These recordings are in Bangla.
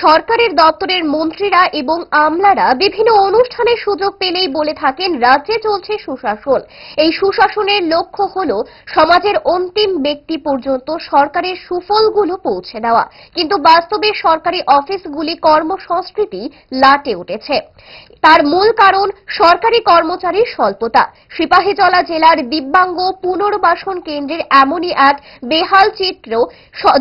সরকারের দপ্তরের মন্ত্রীরা এবং আমলারা বিভিন্ন অনুষ্ঠানের সুযোগ পেলেই বলে থাকেন রাজ্যে চলছে সুশাসন। এই সুশাসনের লক্ষ্য হল সমাজের অন্তিম ব্যক্তি পর্যন্ত সরকারের সুফলগুলো পৌঁছে দেওয়া, কিন্তু বাস্তবে সরকারি অফিসগুলি কর্মসংস্কৃতি লাটে উঠেছে। তার মূল কারণ সরকারি কর্মচারীর স্বল্পতা। সিপাহীজলা জেলার দিব্যাঙ্গ পুনর্বাসন কেন্দ্রের এমনই এক বেহাল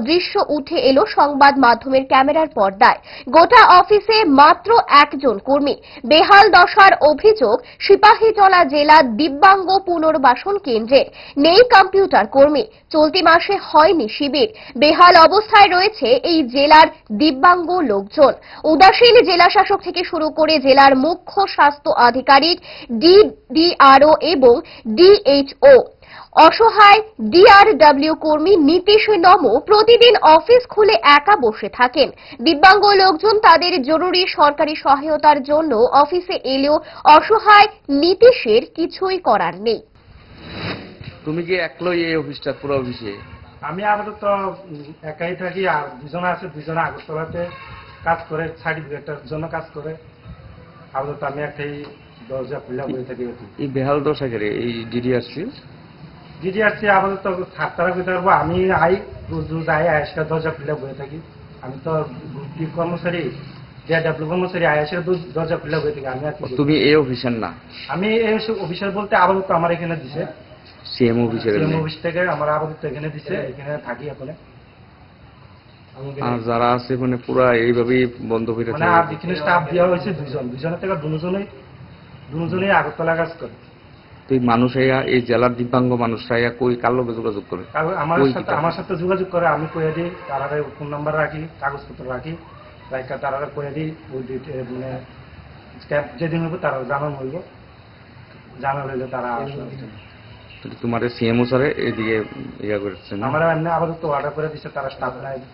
দৃশ্য উঠে এলো সংবাদ মাধ্যমের ক্যামেরার পর্দায়। গোটা অফিসে মাত্র একজন কর্মী। বেহাল দশার অভিযোগ সিপাহীজলা জেলা দিব্যাঙ্গ পুনর্বাসন কেন্দ্রে। নেই কম্পিউটার কর্মী, চলতি মাসে হয়নি শিবির। বেহাল অবস্থায় রয়েছে এই জেলার দিব্যাঙ্গ লোকজন। উদাসীন জেলা শাসক থেকে শুরু করে জেলার মুখ্য স্বাস্থ্য আধিকারিক, ডিডিআরও এবং ডিএইচও, অসহায় ডিআরডব্লিউ কর্মী নীতিশ নমো প্রতিদিন অফিস খুলে একা বসে থাকেন। দিব্যাঙ্গ লোকজন তাদের জরুরি সরকারি সহায়তার জন্য অফিসে এলেও অসহায় নীতিশের কিছুই করার নেই। তুমি কি একলাই এই অফিসটা পুরো অফিসে? আমি আপাতত একাই থাকি, আর দুজনে আছে, দুজনে আগরতলাতে কাজ করে, সার্টিফিকেটের জন্য কাজ করে। আপাতত আমি একটাই দরজা খুলে বসে থাকি। এই বেহাল দশা করে এই ডিডিআরসি আপাতত সাতটার ভিতরে আমি রোজ আয়েসটা দরজা খুলে বসে থাকি। আমি তো কর্মচারী, ডিআরডব্লিউ কর্মচারী, আয়েসের দরজা খুলে বসে থাকি। তুমি এই অফিসের না? আমি এই অফিসার বলতে আপাতত আমার এখানে দিছে সিএম অফিস থেকে আমার আপাতত এখানে দিছে, এখানে থাকি এখন। আর যারা আছে মানে পুরা এইভাবেই বন্ধ করে মানে আর এখানে স্টাফ দেওয়া হয়েছে দুজনের থেকে দুজনেই আগরতলা কাজ করে। তুই মানুষ এই জেলার দিব্যাঙ্গ মানুষরা কই কার লোকে যোগাযোগ করে? আমার সাথে যোগাযোগ করে, আমি কয়ে দিই, তারা ফোন নাম্বার রাখি, কাগজপত্র রাখি, তারা কয়ে দিই। মানে যেদিন হইব তারা জানানো হইলে তারা তোমার সিএমও স্যারে এদিকে ইয়া করেছেন? আমরা এমনি আপাতত অর্ডার করে দিচ্ছে, তারা স্টাফ নাই।